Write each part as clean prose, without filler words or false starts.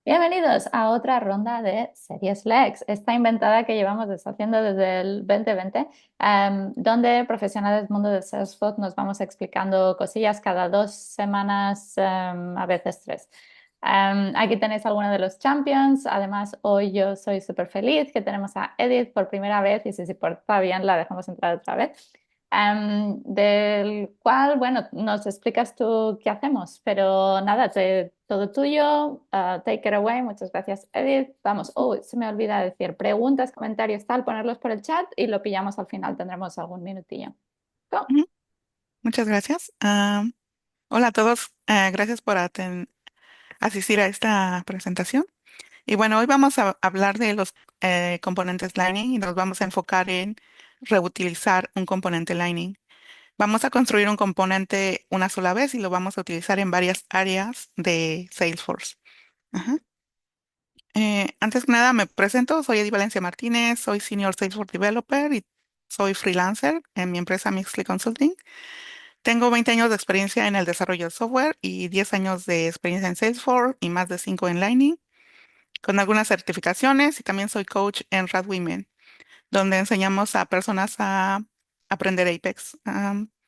Bienvenidos a otra ronda de Series Lex, esta inventada que llevamos deshaciendo desde el 2020, donde profesionales del mundo de Salesforce nos vamos explicando cosillas cada 2 semanas, a veces tres. Aquí tenéis algunos de los champions. Además, hoy yo soy súper feliz que tenemos a Edith por primera vez y si se porta bien la dejamos entrar otra vez. Del cual, bueno, nos explicas tú qué hacemos, pero nada, todo tuyo, take it away, muchas gracias, Edith. Vamos, se me olvida decir, preguntas, comentarios, tal, ponerlos por el chat y lo pillamos al final, tendremos algún minutillo. Go. Ujú. Muchas gracias. Hola a todos. Gracias por asistir a esta presentación. Y bueno, hoy vamos a hablar de los componentes Lightning y nos vamos a enfocar en reutilizar un componente Lightning. Vamos a construir un componente una sola vez y lo vamos a utilizar en varias áreas de Salesforce. Ajá. Antes que nada, me presento. Soy Eddie Valencia Martínez, soy Senior Salesforce Developer y soy freelancer en mi empresa Mixly Consulting. Tengo 20 años de experiencia en el desarrollo de software y 10 años de experiencia en Salesforce y más de 5 en Lightning, con algunas certificaciones y también soy coach en Rad Women, donde enseñamos a personas a aprender Apex.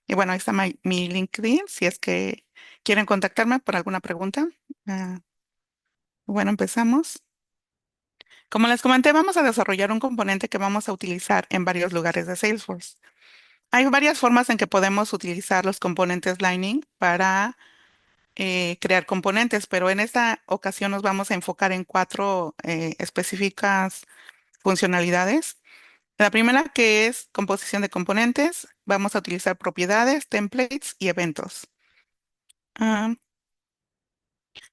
Y bueno, ahí está mi LinkedIn, si es que quieren contactarme por alguna pregunta. Ah, bueno, empezamos. Como les comenté, vamos a desarrollar un componente que vamos a utilizar en varios lugares de Salesforce. Hay varias formas en que podemos utilizar los componentes Lightning para crear componentes, pero en esta ocasión nos vamos a enfocar en cuatro específicas funcionalidades. La primera, que es composición de componentes, vamos a utilizar propiedades, templates y eventos. Ah,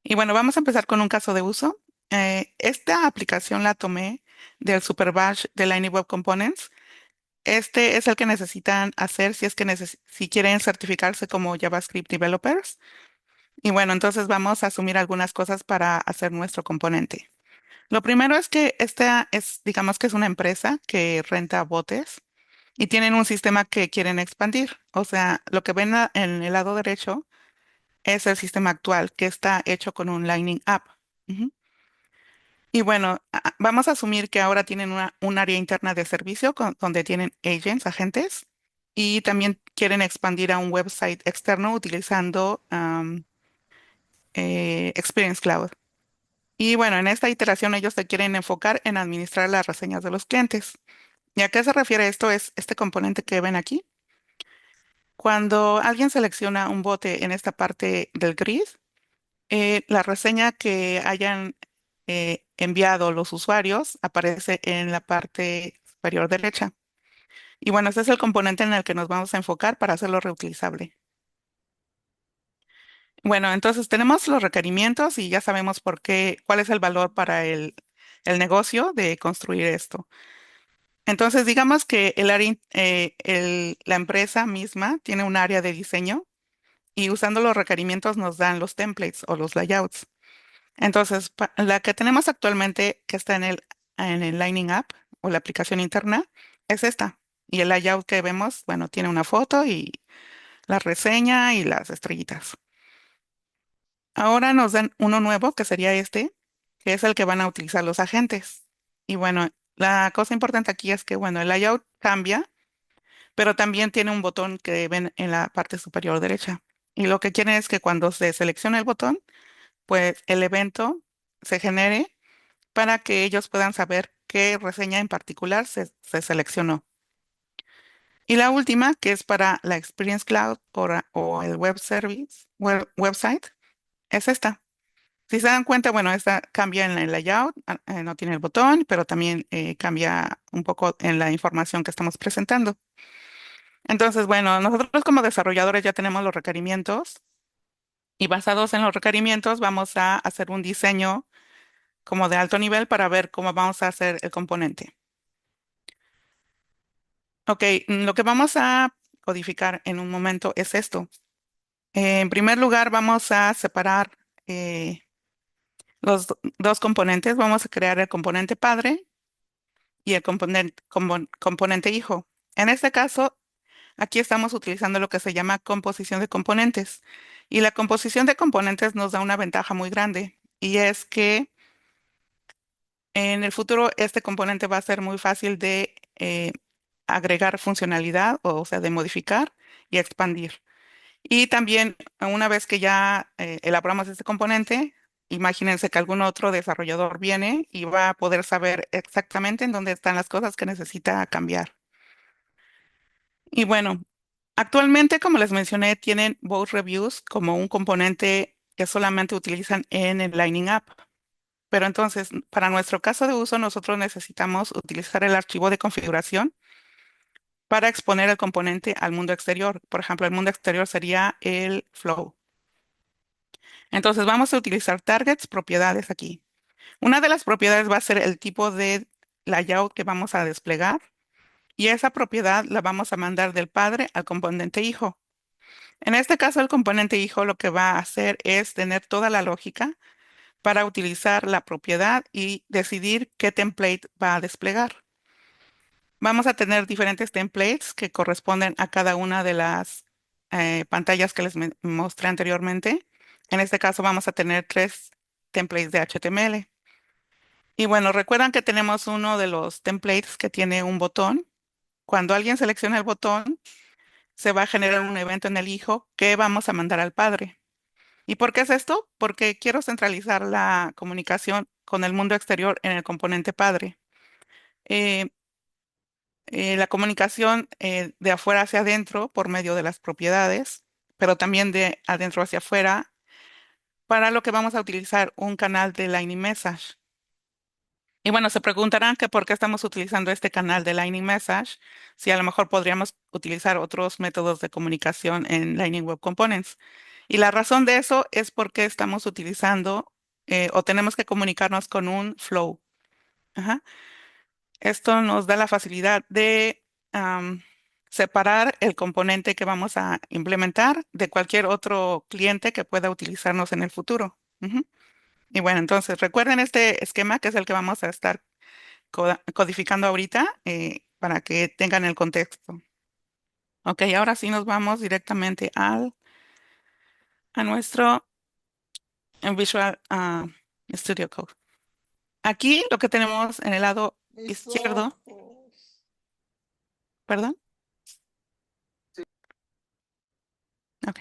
y bueno, vamos a empezar con un caso de uso. Esta aplicación la tomé del Super Bash de Lightning Web Components. Este es el que necesitan hacer si es que si quieren certificarse como JavaScript developers. Y bueno, entonces vamos a asumir algunas cosas para hacer nuestro componente. Lo primero es que esta es, digamos que es una empresa que renta botes y tienen un sistema que quieren expandir. O sea, lo que ven en el lado derecho es el sistema actual que está hecho con un Lightning App. Ujú. Y bueno, vamos a asumir que ahora tienen un área interna de servicio donde tienen agents, agentes, y también quieren expandir a un website externo utilizando Experience Cloud. Y bueno, en esta iteración ellos se quieren enfocar en administrar las reseñas de los clientes. ¿Y a qué se refiere esto? Es este componente que ven aquí. Cuando alguien selecciona un bote en esta parte del grid, la reseña que hayan enviado los usuarios aparece en la parte superior derecha. Y bueno, este es el componente en el que nos vamos a enfocar para hacerlo reutilizable. Bueno, entonces tenemos los requerimientos y ya sabemos por qué, cuál es el valor para el negocio de construir esto. Entonces, digamos que la empresa misma tiene un área de diseño y usando los requerimientos nos dan los templates o los layouts. Entonces, la que tenemos actualmente que está en el Lightning App o la aplicación interna es esta. Y el layout que vemos, bueno, tiene una foto y la reseña y las estrellitas. Ahora nos dan uno nuevo que sería este, que es el que van a utilizar los agentes. Y bueno, la cosa importante aquí es que, bueno, el layout cambia pero también tiene un botón que ven en la parte superior derecha. Y lo que quieren es que cuando se seleccione el botón, pues el evento se genere para que ellos puedan saber qué reseña en particular se seleccionó. Y la última, que es para la Experience Cloud o el web service, website, es esta. Si se dan cuenta, bueno, esta cambia en el layout, no tiene el botón, pero también cambia un poco en la información que estamos presentando. Entonces, bueno, nosotros como desarrolladores ya tenemos los requerimientos y basados en los requerimientos vamos a hacer un diseño como de alto nivel para ver cómo vamos a hacer el componente. Ok, lo que vamos a codificar en un momento es esto. En primer lugar, vamos a separar los dos componentes. Vamos a crear el componente padre y el componente hijo. En este caso, aquí estamos utilizando lo que se llama composición de componentes. Y la composición de componentes nos da una ventaja muy grande. Y es que En el futuro, este componente va a ser muy fácil de agregar funcionalidad, o sea, de modificar y expandir. Y también, una vez que ya elaboramos este componente, imagínense que algún otro desarrollador viene y va a poder saber exactamente en dónde están las cosas que necesita cambiar. Y bueno, actualmente, como les mencioné, tienen Boat Reviews como un componente que solamente utilizan en el Lightning App. Pero entonces, para nuestro caso de uso, nosotros necesitamos utilizar el archivo de configuración para exponer el componente al mundo exterior. Por ejemplo, el mundo exterior sería el flow. Entonces, vamos a utilizar targets, propiedades aquí. Una de las propiedades va a ser el tipo de layout que vamos a desplegar, y esa propiedad la vamos a mandar del padre al componente hijo. En este caso, el componente hijo lo que va a hacer es tener toda la lógica para utilizar la propiedad y decidir qué template va a desplegar. Vamos a tener diferentes templates que corresponden a cada una de las pantallas que les mostré anteriormente. En este caso vamos a tener tres templates de HTML. Y bueno, recuerdan que tenemos uno de los templates que tiene un botón. Cuando alguien selecciona el botón, se va a generar un evento en el hijo que vamos a mandar al padre. ¿Y por qué es esto? Porque quiero centralizar la comunicación con el mundo exterior en el componente padre. Eh, la comunicación de afuera hacia adentro por medio de las propiedades, pero también de adentro hacia afuera, para lo que vamos a utilizar un canal de Lightning Message. Y bueno, se preguntarán que por qué estamos utilizando este canal de Lightning Message, si a lo mejor podríamos utilizar otros métodos de comunicación en Lightning Web Components. Y la razón de eso es porque estamos utilizando o tenemos que comunicarnos con un flow. Ajá. Esto nos da la facilidad de separar el componente que vamos a implementar de cualquier otro cliente que pueda utilizarnos en el futuro. Ujú. Y bueno, entonces recuerden este esquema que es el que vamos a estar codificando ahorita para que tengan el contexto. Ok, ahora sí nos vamos directamente a nuestro Visual Studio Code. Aquí lo que tenemos en el lado Mis izquierdo, ojos. perdón. Ok.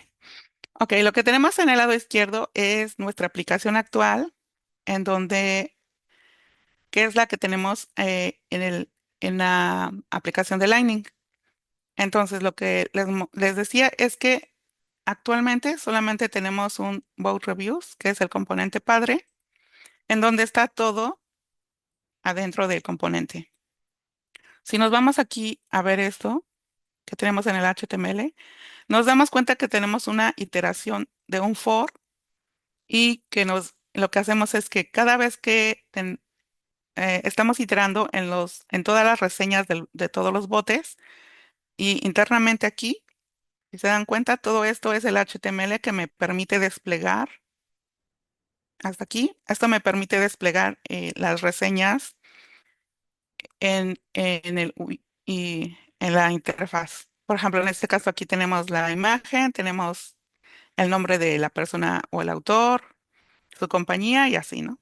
Ok, lo que tenemos en el lado izquierdo es nuestra aplicación actual, en donde, que es la que tenemos en la aplicación de Lightning. Entonces, lo que les decía es que actualmente solamente tenemos un Boat Reviews, que es el componente padre, en donde está todo adentro del componente. Si nos vamos aquí a ver esto que tenemos en el HTML, nos damos cuenta que tenemos una iteración de un for, y que lo que hacemos es que cada vez que estamos iterando en todas las reseñas de todos los botes, y internamente aquí, si se dan cuenta, todo esto es el HTML que me permite desplegar hasta aquí. Esto me permite desplegar las reseñas y en la interfaz. Por ejemplo, en este caso aquí tenemos la imagen, tenemos el nombre de la persona o el autor, su compañía y así, ¿no?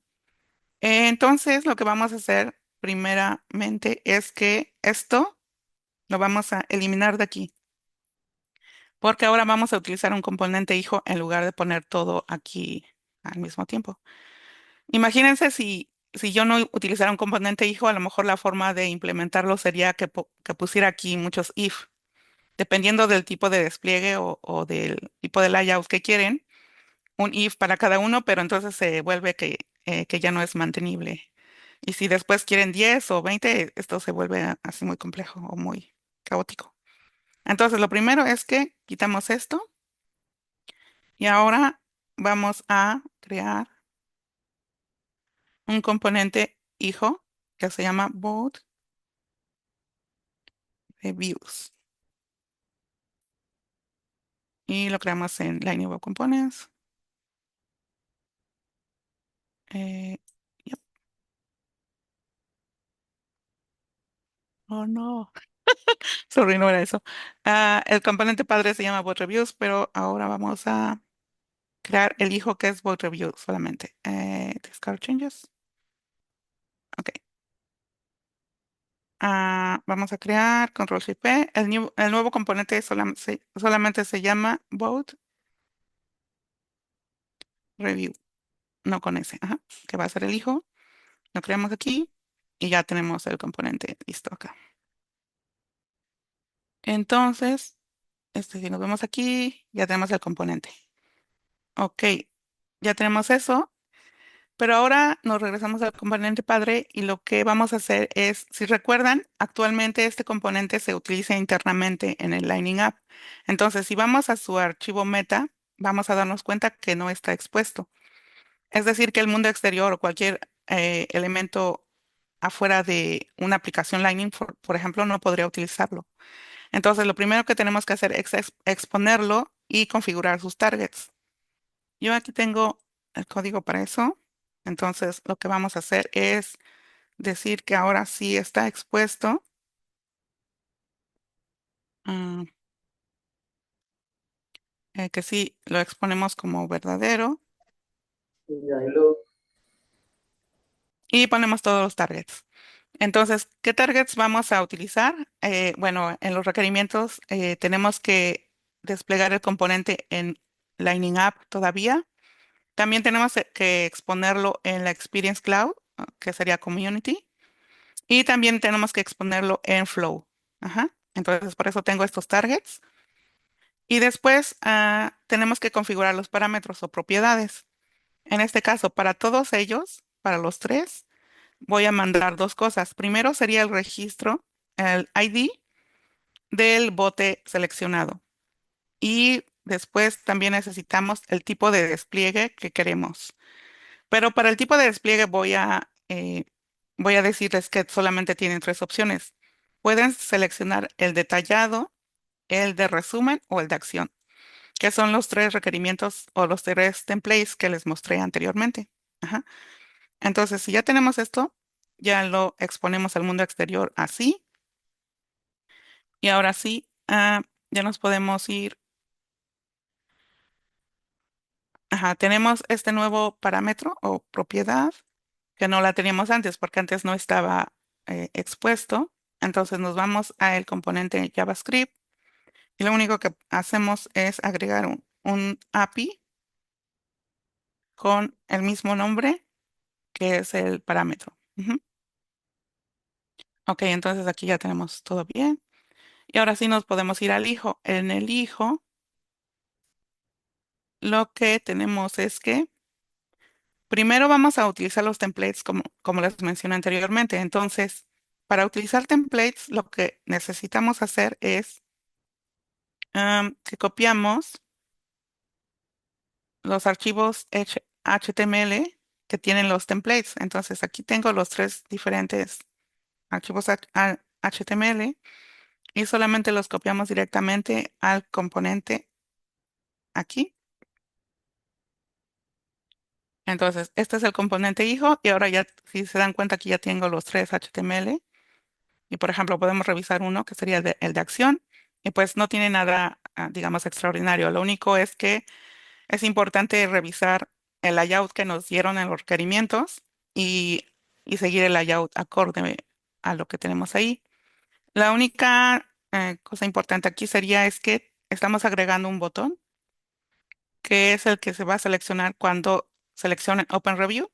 Entonces, lo que vamos a hacer primeramente es que esto lo vamos a eliminar de aquí, porque ahora vamos a utilizar un componente hijo en lugar de poner todo aquí al mismo tiempo. Imagínense si yo no utilizara un componente hijo, a lo mejor la forma de implementarlo sería que pusiera aquí muchos if, dependiendo del tipo de despliegue o del tipo de layout que quieren, un if para cada uno, pero entonces se vuelve que ya no es mantenible. Y si después quieren 10 o 20, esto se vuelve así muy complejo o muy caótico. Entonces, lo primero es que quitamos esto, y ahora vamos a crear un componente hijo que se llama Boat Reviews. Y lo creamos en Lightning Web Components. Eh, yep. Oh, no. Sorry, no era eso. El componente padre se llama Boat Reviews, pero ahora vamos a crear el hijo que es Boat Reviews solamente. Discard changes. Vamos a crear control Shift P. El nuevo componente solamente se llama Boat Review, no con ese, ajá, que va a ser el hijo. Lo creamos aquí y ya tenemos el componente listo acá. Entonces, si nos vemos aquí, ya tenemos el componente. Ok, ya tenemos eso, pero ahora nos regresamos al componente padre y lo que vamos a hacer es, si recuerdan, actualmente este componente se utiliza internamente en el Lightning App. Entonces, si vamos a su archivo meta, vamos a darnos cuenta que no está expuesto. Es decir, que el mundo exterior o cualquier elemento afuera de una aplicación Lightning, por ejemplo, no podría utilizarlo. Entonces, lo primero que tenemos que hacer es exponerlo y configurar sus targets. Yo aquí tengo el código para eso. Entonces, lo que vamos a hacer es decir que ahora sí está expuesto. mm, que sí lo exponemos como verdadero y ponemos todos los targets. Entonces, ¿qué targets vamos a utilizar? Bueno, en los requerimientos tenemos que desplegar el componente en Lightning App todavía. También tenemos que exponerlo en la Experience Cloud, que sería Community. Y también tenemos que exponerlo en Flow. Ajá. Entonces, por eso tengo estos targets. Y después tenemos que configurar los parámetros o propiedades. En este caso, para todos ellos, para los tres, voy a mandar dos cosas. Primero sería el registro, el ID del bote seleccionado. Y después también necesitamos el tipo de despliegue que queremos. Pero para el tipo de despliegue voy a decirles que solamente tienen tres opciones. Pueden seleccionar el detallado, el de resumen o el de acción, que son los tres requerimientos o los tres templates que les mostré anteriormente. Ajá. Entonces, si ya tenemos esto, ya lo exponemos al mundo exterior así. Y ahora sí, ya nos podemos ir. Ajá, tenemos este nuevo parámetro o propiedad que no la teníamos antes porque antes no estaba expuesto. Entonces nos vamos al componente JavaScript y lo único que hacemos es agregar un API con el mismo nombre que es el parámetro. Ujú. Ok, entonces aquí ya tenemos todo bien. Y ahora sí nos podemos ir al hijo. En el hijo lo que tenemos es que primero vamos a utilizar los templates como les mencioné anteriormente. Entonces, para utilizar templates, lo que necesitamos hacer es que copiamos los archivos HTML que tienen los templates. Entonces, aquí tengo los tres diferentes archivos HTML y solamente los copiamos directamente al componente aquí. Entonces, este es el componente hijo y ahora ya, si se dan cuenta, aquí ya tengo los tres HTML. Y por ejemplo, podemos revisar uno que sería el de acción. Y pues no tiene nada, digamos, extraordinario. Lo único es que es importante revisar el layout que nos dieron en los requerimientos y, y seguir el layout acorde a lo que tenemos ahí. La única cosa importante aquí sería es que estamos agregando un botón que es el que se va a seleccionar cuando seleccionen Open Review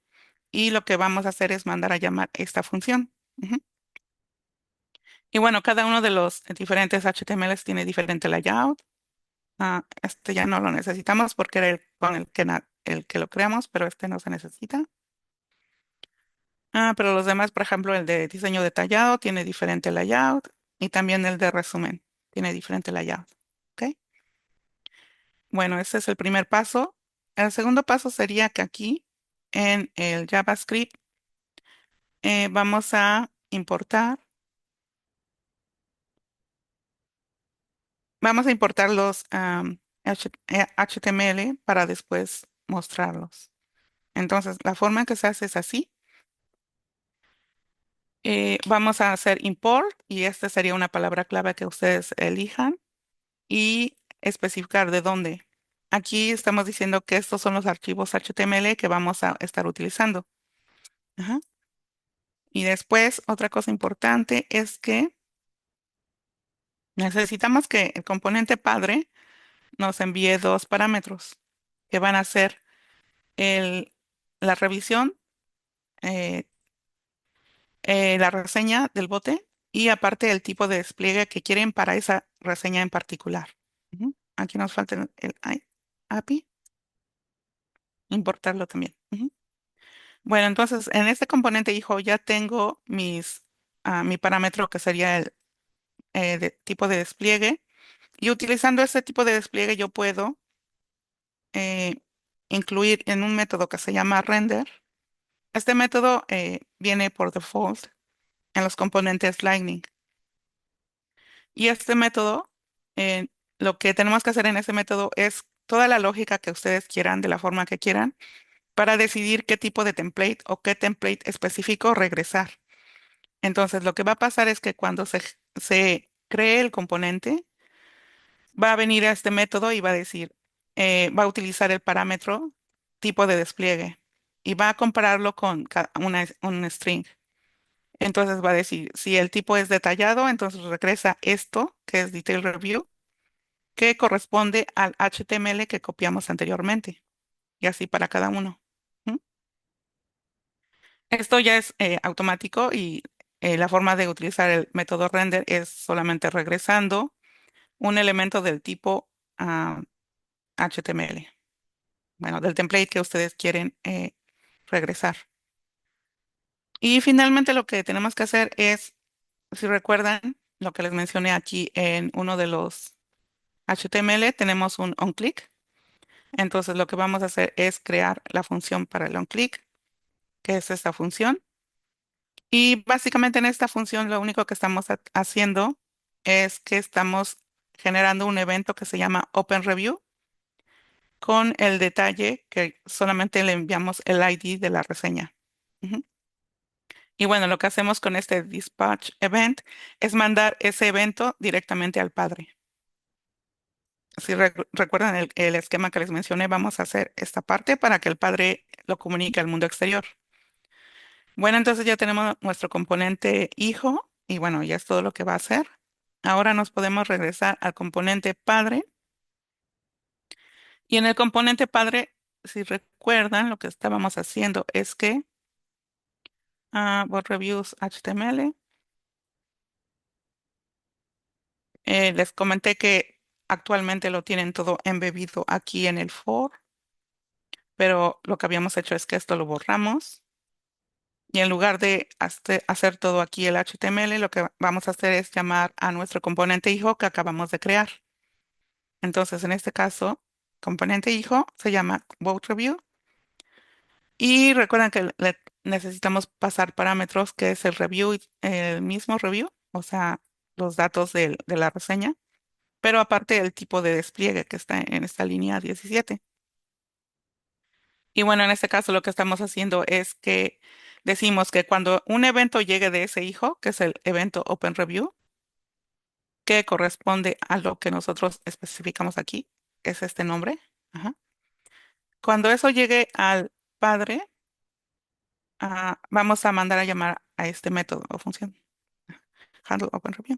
y lo que vamos a hacer es mandar a llamar esta función. Ujú. Y bueno, cada uno de los diferentes HTMLs tiene diferente layout. Este ya no lo necesitamos porque era el con el que lo creamos, pero este no se necesita. Pero los demás, por ejemplo, el de diseño detallado tiene diferente layout y también el de resumen tiene diferente layout. ¿Ok? Bueno, ese es el primer paso. El segundo paso sería que aquí en el JavaScript vamos a importar los HTML para después mostrarlos. Entonces, la forma en que se hace es así. Vamos a hacer import y esta sería una palabra clave que ustedes elijan y especificar de dónde. Aquí estamos diciendo que estos son los archivos HTML que vamos a estar utilizando. Ajá. Y después, otra cosa importante es que necesitamos que el componente padre nos envíe dos parámetros que van a ser el, la revisión, eh, la reseña del bote y aparte el tipo de despliegue que quieren para esa reseña en particular. Ujú. Aquí nos falta el API, importarlo también. Ujú. Bueno, entonces en este componente hijo ya tengo mi parámetro que sería el tipo de despliegue y utilizando ese tipo de despliegue yo puedo eh, incluir en un método que se llama render. Este método viene por default en los componentes Lightning. Y este método, eh, lo que tenemos que hacer en ese método es toda la lógica que ustedes quieran, de la forma que quieran, para decidir qué tipo de template o qué template específico regresar. Entonces, lo que va a pasar es que cuando se cree el componente, va a venir a este método y va a decir, va a utilizar el parámetro tipo de despliegue y va a compararlo con un string. Entonces va a decir, si el tipo es detallado, entonces regresa esto, que es detail review, que corresponde al HTML que copiamos anteriormente, y así para cada uno. ¿Mm? Esto ya es automático y la forma de utilizar el método render es solamente regresando un elemento del tipo HTML, bueno, del template que ustedes quieren regresar. Y finalmente lo que tenemos que hacer es, si recuerdan lo que les mencioné aquí en uno de los HTML, tenemos un onClick. Entonces lo que vamos a hacer es crear la función para el onClick, que es esta función. Y básicamente en esta función lo único que estamos haciendo es que estamos generando un evento que se llama OpenReview con el detalle que solamente le enviamos el ID de la reseña. Ujú. Y bueno, lo que hacemos con este dispatch event es mandar ese evento directamente al padre. Si recuerdan el esquema que les mencioné, vamos a hacer esta parte para que el padre lo comunique al mundo exterior. Bueno, entonces ya tenemos nuestro componente hijo y bueno, ya es todo lo que va a hacer. Ahora nos podemos regresar al componente padre y en el componente padre, si recuerdan, lo que estábamos haciendo es que bot reviews HTML, les comenté que actualmente lo tienen todo embebido aquí en el for, pero lo que habíamos hecho es que esto lo borramos. Y en lugar de hacer todo aquí el HTML, lo que vamos a hacer es llamar a nuestro componente hijo que acabamos de crear. Entonces, en este caso, componente hijo se llama Boat Review. Y recuerden que necesitamos pasar parámetros que es el review, el mismo review, o sea, los datos de la reseña, pero aparte el tipo de despliegue que está en esta línea 17. Y bueno, en este caso lo que estamos haciendo es que decimos que cuando un evento llegue de ese hijo, que es el evento Open Review, que corresponde a lo que nosotros especificamos aquí, que es este nombre. Ajá. Cuando eso llegue al padre, vamos a mandar a llamar a este método o función, handle Open Review.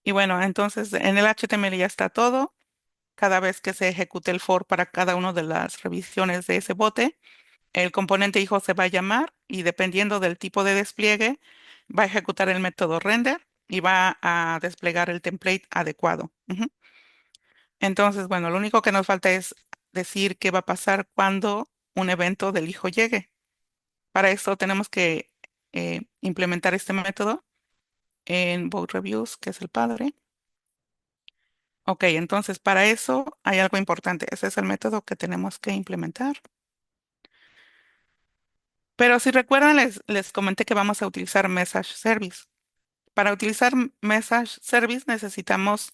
Y bueno, entonces en el HTML ya está todo. Cada vez que se ejecute el for para cada una de las revisiones de ese bote, el componente hijo se va a llamar y dependiendo del tipo de despliegue, va a ejecutar el método render y va a desplegar el template adecuado. Ujú. Entonces, bueno, lo único que nos falta es decir qué va a pasar cuando un evento del hijo llegue. Para eso tenemos que implementar este método en Boat Reviews, que es el padre. Ok, entonces para eso hay algo importante. Ese es el método que tenemos que implementar. Pero si recuerdan, les comenté que vamos a utilizar Message Service. Para utilizar Message Service necesitamos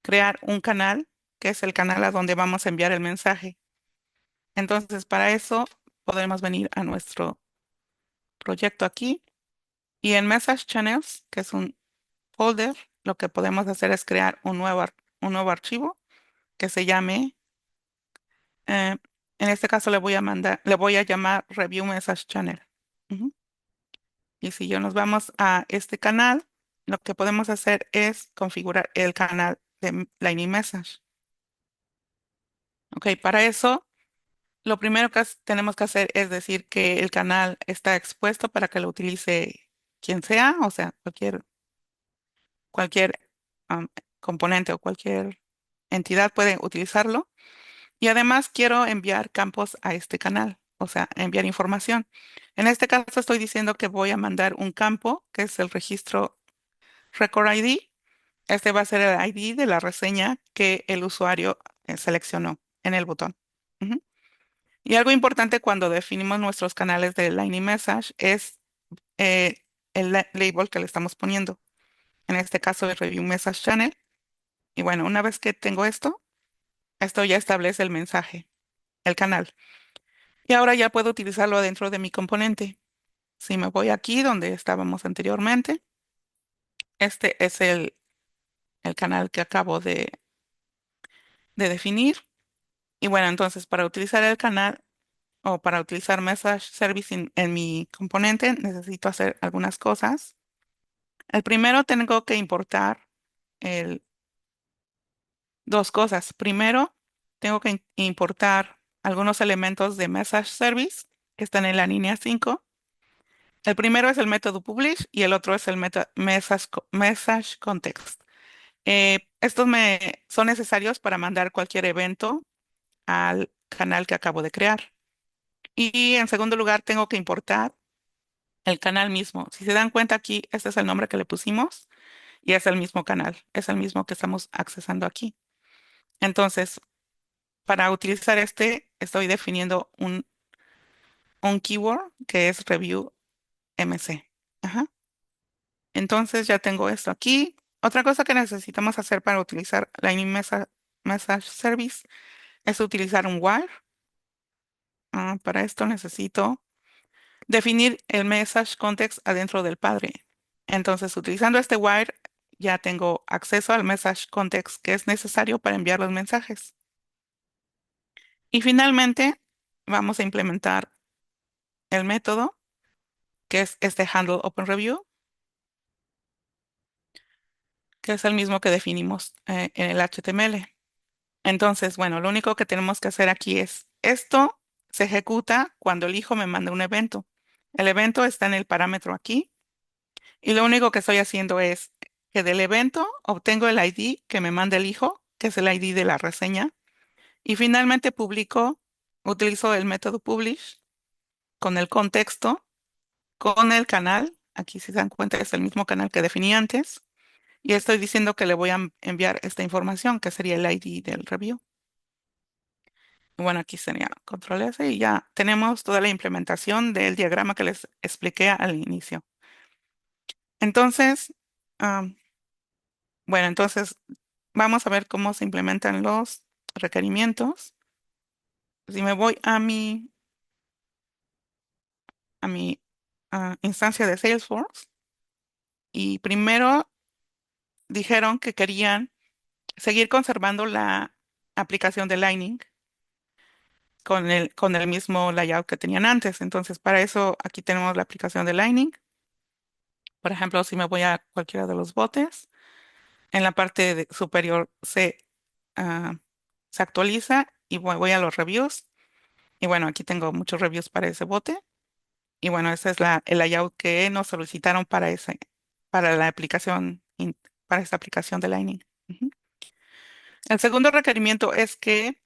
crear un canal, que es el canal a donde vamos a enviar el mensaje. Entonces, para eso podemos venir a nuestro proyecto aquí y en Message Channels, que es un folder, lo que podemos hacer es crear un nuevo archivo que se llame, en este caso le voy a llamar Review Message Channel. Ujú. Y si yo nos vamos a este canal, lo que podemos hacer es configurar el canal de Lightning Message. Ok, para eso, lo primero que tenemos que hacer es decir que el canal está expuesto para que lo utilice quien sea, o sea, cualquier um, componente o cualquier entidad puede utilizarlo. Y además quiero enviar campos a este canal, o sea, enviar información. En este caso estoy diciendo que voy a mandar un campo, que es el registro Record ID. Este va a ser el ID de la reseña que el usuario seleccionó en el botón. Ujú. Y algo importante cuando definimos nuestros canales de Lightning Message es el label que le estamos poniendo. En este caso, el Review Message Channel. Y bueno, una vez que tengo esto ya establece el mensaje, el canal. Y ahora ya puedo utilizarlo dentro de mi componente. Si me voy aquí donde estábamos anteriormente, este es el canal que acabo de definir. Y bueno, entonces para utilizar el canal o para utilizar Message Service en mi componente, necesito hacer algunas cosas. El primero tengo que importar el, dos cosas. Primero, tengo que importar algunos elementos de Message Service que están en la línea 5. El primero es el método publish y el otro es el message context. Estos son necesarios para mandar cualquier evento al canal que acabo de crear. Y en segundo lugar, tengo que importar el canal mismo. Si se dan cuenta aquí, este es el nombre que le pusimos y es el mismo canal, es el mismo que estamos accesando aquí. Entonces, para utilizar este, estoy definiendo un keyword que es review MC. Ajá. Entonces ya tengo esto aquí. Otra cosa que necesitamos hacer para utilizar Lightning Message Service es utilizar un wire. Para esto necesito definir el message context adentro del padre. Entonces, utilizando este wire, ya tengo acceso al message context que es necesario para enviar los mensajes. Y finalmente, vamos a implementar el método, que es este handle OpenReview, que es el mismo que definimos en el HTML. Entonces, bueno, lo único que tenemos que hacer aquí es esto se ejecuta cuando el hijo me manda un evento. El evento está en el parámetro aquí y lo único que estoy haciendo es que del evento obtengo el ID que me manda el hijo, que es el ID de la reseña, y finalmente utilizo el método publish con el contexto, con el canal. Aquí si se dan cuenta es el mismo canal que definí antes. Y estoy diciendo que le voy a enviar esta información, que sería el ID del review. Bueno, aquí sería control S y ya tenemos toda la implementación del diagrama que les expliqué al inicio. Entonces, am, bueno, entonces vamos a ver cómo se implementan los requerimientos. Si me voy a mi instancia de Salesforce y primero dijeron que querían seguir conservando la aplicación de Lightning con el mismo layout que tenían antes. Entonces, para eso aquí tenemos la aplicación de Lightning. Por ejemplo, si me voy a cualquiera de los botes, en la parte superior ah, se actualiza y voy a los reviews. Y bueno, aquí tengo muchos reviews para ese bote. Y bueno, ese es el layout que nos solicitaron para la aplicación, para esta aplicación de Lightning. Ujú. El segundo requerimiento es que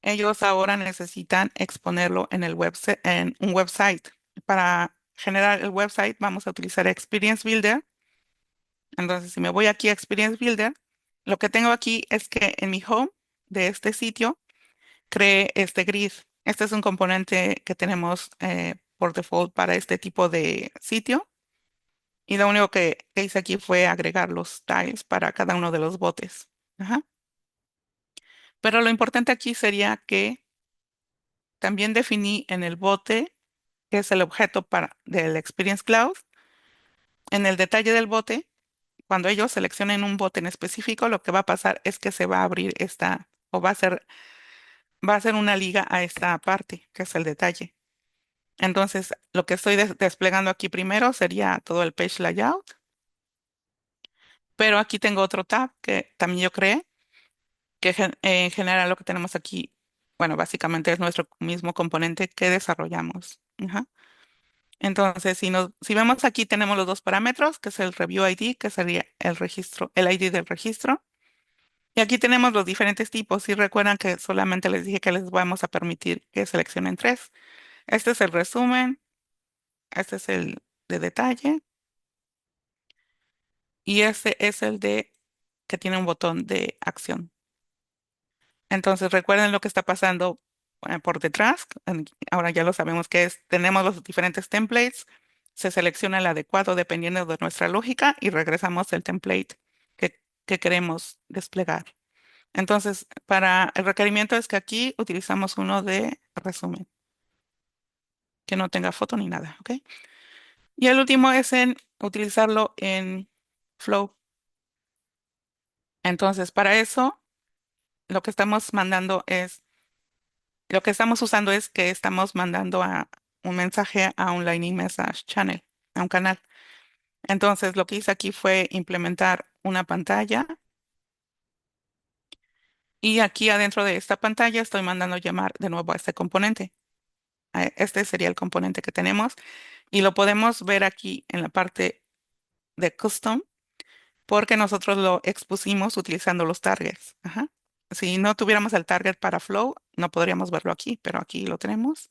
ellos ahora necesitan exponerlo en un website. Para generar el website vamos a utilizar Experience Builder. Entonces, si me voy aquí a Experience Builder, lo que tengo aquí es que en mi home de este sitio creé este grid. Este es un componente que tenemos por default para este tipo de sitio. Y lo único que hice aquí fue agregar los tiles para cada uno de los botes. Ajá. Pero lo importante aquí sería que también definí en el bote, que es el objeto del Experience Cloud, en el detalle del bote. Cuando ellos seleccionen un bote en específico, lo que va a pasar es que se va a abrir o va a ser una liga a esta parte, que es el detalle. Entonces, lo que estoy desplegando aquí primero sería todo el page layout, pero aquí tengo otro tab que también yo creé, que en general lo que tenemos aquí, bueno, básicamente es nuestro mismo componente que desarrollamos. Ajá. Entonces, si vemos aquí, tenemos los dos parámetros, que es el review ID, que sería el registro, el ID del registro. Y aquí tenemos los diferentes tipos. Si recuerdan que solamente les dije que les vamos a permitir que seleccionen tres. Este es el resumen, este es el de detalle y este es el de que tiene un botón de acción. Entonces recuerden lo que está pasando por detrás. Ahora ya lo sabemos que es, tenemos los diferentes templates, se selecciona el adecuado dependiendo de nuestra lógica y regresamos el template que queremos desplegar. Entonces, para el requerimiento es que aquí utilizamos uno de resumen, que no tenga foto ni nada, ¿ok? Y el último es en utilizarlo en Flow. Entonces, para eso, lo que estamos mandando es, lo que estamos usando es que estamos mandando a un mensaje a un Lightning Message Channel, a un canal. Entonces, lo que hice aquí fue implementar una pantalla y aquí adentro de esta pantalla estoy mandando llamar de nuevo a este componente. Este sería el componente que tenemos y lo podemos ver aquí en la parte de Custom porque nosotros lo expusimos utilizando los targets. Ajá. Si no tuviéramos el target para Flow, no podríamos verlo aquí, pero aquí lo tenemos.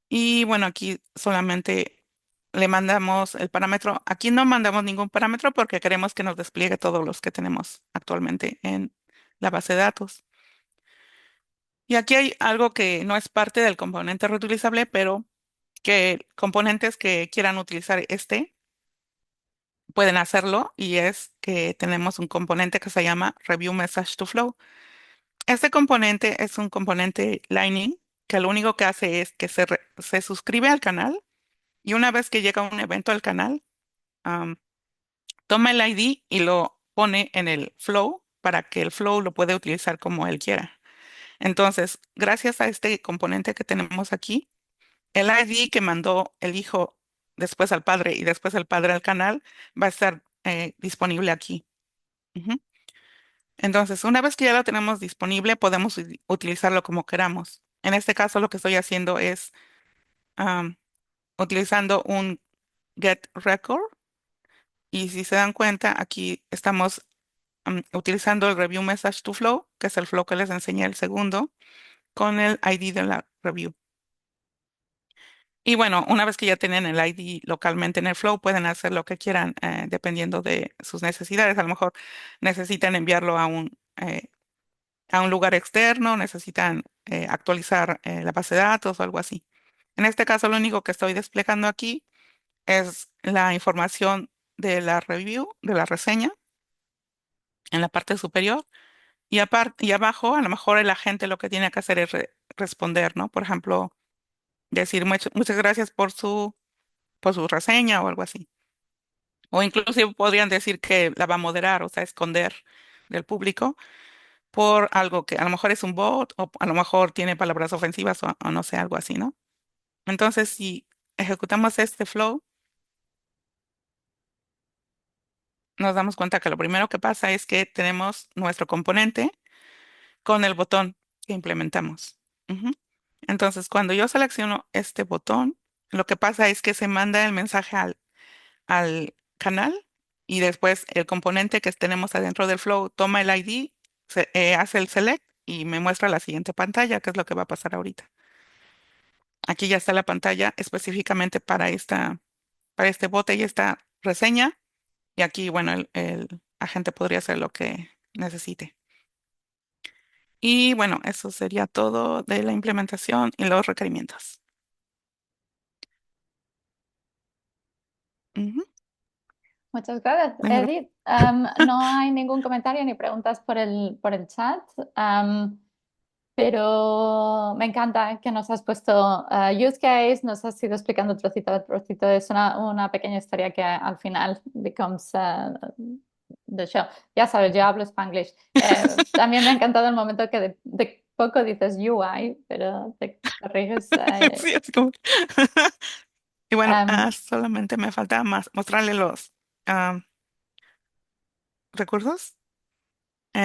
Y bueno, aquí solamente le mandamos el parámetro. Aquí no mandamos ningún parámetro porque queremos que nos despliegue todos los que tenemos actualmente en la base de datos. Y aquí hay algo que no es parte del componente reutilizable, pero que componentes que quieran utilizar este pueden hacerlo y es que tenemos un componente que se llama Review Message to Flow. Este componente es un componente Lightning que lo único que hace es que se suscribe al canal y una vez que llega un evento al canal, am, toma el ID y lo pone en el flow para que el flow lo pueda utilizar como él quiera. Entonces, gracias a este componente que tenemos aquí, el ID que mandó el hijo después al padre y después el padre al canal va a estar disponible aquí. Ujú. Entonces, una vez que ya lo tenemos disponible, podemos utilizarlo como queramos. En este caso, lo que estoy haciendo es am, utilizando un get record y si se dan cuenta, aquí estamos utilizando el review message to flow, que es el flow que les enseñé el segundo, con el ID de la review. Y bueno, una vez que ya tienen el ID localmente en el Flow, pueden hacer lo que quieran dependiendo de sus necesidades. A lo mejor necesitan enviarlo a un lugar externo, necesitan actualizar la base de datos o algo así. En este caso, lo único que estoy desplegando aquí es la información de la review, de la reseña, en la parte superior. Y, y abajo, a lo mejor el agente lo que tiene que hacer es responder, ¿no? Por ejemplo, decir muchas gracias por su reseña o algo así. O inclusive podrían decir que la va a moderar, o sea, esconder del público por algo que a lo mejor es un bot o a lo mejor tiene palabras ofensivas o no sé, algo así, ¿no? Entonces, si ejecutamos este flow, nos damos cuenta que lo primero que pasa es que tenemos nuestro componente con el botón que implementamos. Ujú. Entonces, cuando yo selecciono este botón, lo que pasa es que se manda el mensaje al canal y después el componente que tenemos adentro del flow toma el ID, hace el select y me muestra la siguiente pantalla, que es lo que va a pasar ahorita. Aquí ya está la pantalla específicamente para para este bote y esta reseña. Y aquí, bueno, el agente podría hacer lo que necesite. Y bueno, eso sería todo de la implementación y los requerimientos. Ujú. Muchas gracias, Bueno, Edith. No hay ningún comentario ni preguntas por el chat, pero me encanta que nos has puesto use case, nos has ido explicando trocito a trocito. Es una pequeña historia que al final becomes the show. Ya sabes, yo hablo Spanglish. También me ha encantado el momento que poco dices UI, pero te corriges. Sí, así como. Y bueno, Em, solamente me falta más mostrarle los ah, recursos.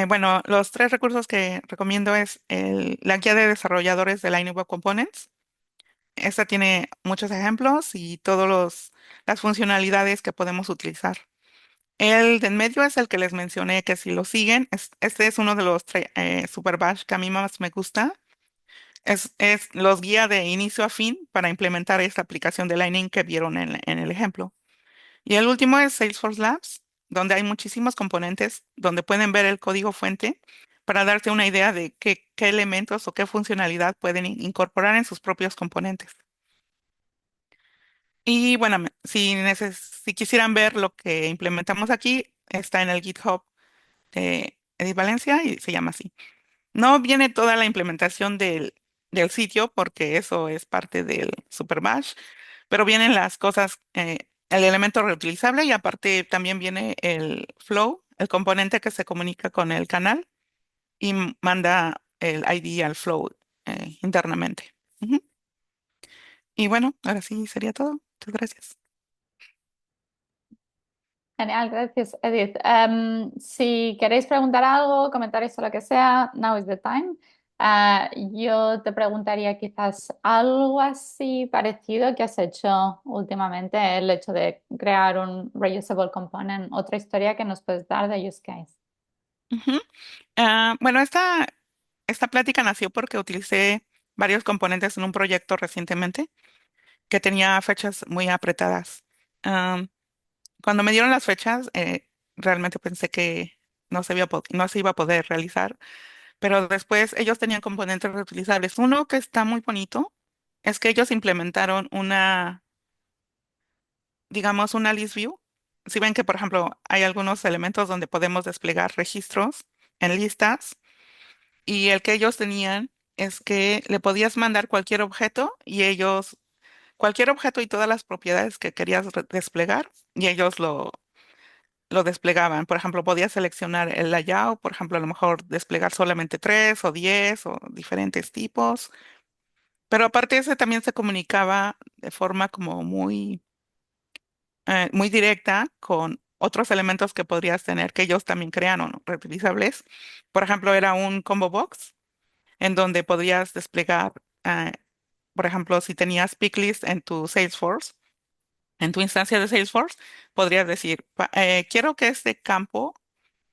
Bueno, los tres recursos que recomiendo es la guía de desarrolladores de Lightning Web Components. Esta tiene muchos ejemplos y todas las funcionalidades que podemos utilizar. El de en medio es el que les mencioné que si lo siguen, este es uno de los Super Bash que a mí más me gusta. Los guía de inicio a fin para implementar esta aplicación de Lightning que vieron en el ejemplo. Y el último es Salesforce Labs, donde hay muchísimos componentes, donde pueden ver el código fuente para darte una idea de qué elementos o qué funcionalidad pueden incorporar en sus propios componentes. Y bueno, si quisieran ver lo que implementamos aquí, está en el GitHub de Edith Valencia y se llama así. No viene toda la implementación del sitio porque eso es parte del Super Bash, pero vienen las cosas, el elemento reutilizable y aparte también viene el flow, el componente que se comunica con el canal y manda el ID al flow internamente. Ujú. Y bueno, ahora sí sería todo. Muchas gracias. Genial, gracias, Edith. Si queréis preguntar algo, comentarios o lo que sea, now is the time. Yo te preguntaría quizás algo así parecido que has hecho últimamente, el hecho de crear un reusable component, otra historia que nos puedes dar de use case. Ujú. Bueno, esta plática nació porque utilicé varios componentes en un proyecto recientemente que tenía fechas muy apretadas. Am, Cuando me dieron las fechas, realmente pensé que no se iba a poder realizar, pero después ellos tenían componentes reutilizables. Uno que está muy bonito es que ellos implementaron digamos, una list view. Si ven que, por ejemplo, hay algunos elementos donde podemos desplegar registros en listas. Y el que ellos tenían es que le podías mandar cualquier objeto y todas las propiedades que querías desplegar, y ellos lo desplegaban. Por ejemplo, podías seleccionar el layout, por ejemplo, a lo mejor desplegar solamente 3 o 10 o diferentes tipos. Pero aparte ese también se comunicaba de forma como muy directa con otros elementos que podrías tener que ellos también crearon, ¿no? Reutilizables. Por ejemplo, era un combo box en donde podías desplegar, eh, por ejemplo, si tenías picklist en tu Salesforce, en tu instancia de Salesforce, podrías decir, quiero que este campo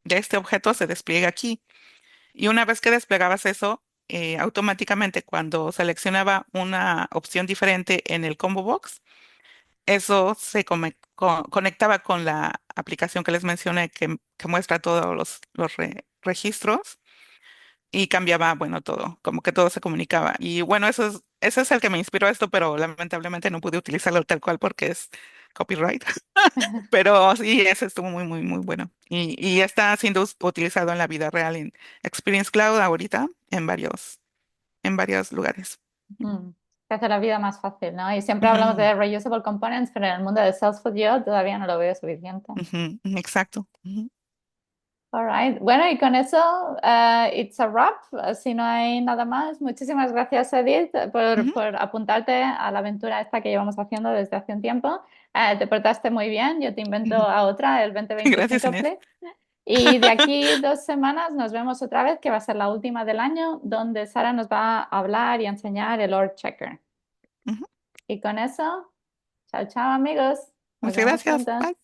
de este objeto se despliegue aquí. Y una vez que desplegabas eso, automáticamente cuando seleccionaba una opción diferente en el combo box, eso se conectaba con la aplicación que les mencioné que muestra todos los registros y cambiaba, bueno, todo, como que todo se comunicaba. Y bueno, ese es el que me inspiró a esto, pero lamentablemente no pude utilizarlo tal cual porque es copyright. Pero sí, ese estuvo muy, muy, muy bueno. Y está siendo utilizado en la vida real en Experience Cloud ahorita en varios lugares. Mm, que hace la vida más fácil, ¿no? Y siempre hablamos Ujú, de reusable components, pero en el mundo de Salesforce yo todavía no lo veo suficiente. ujú, exacto. Ujú, All right. Bueno, y con eso, it's a wrap. Si no hay nada más, muchísimas gracias, Edith, ujú. por apuntarte a la aventura esta que llevamos haciendo desde hace un tiempo. Te portaste muy bien. Yo te invento a otra, el Gracias, 2025, Inés. please. Y de aquí 2 semanas nos vemos otra vez, que va a ser la última del año, donde Sara nos va a hablar y a enseñar el Org Checker. Ujú. Y con eso, chao, chao, amigos. Nos Muchas vemos gracias. pronto. Bye.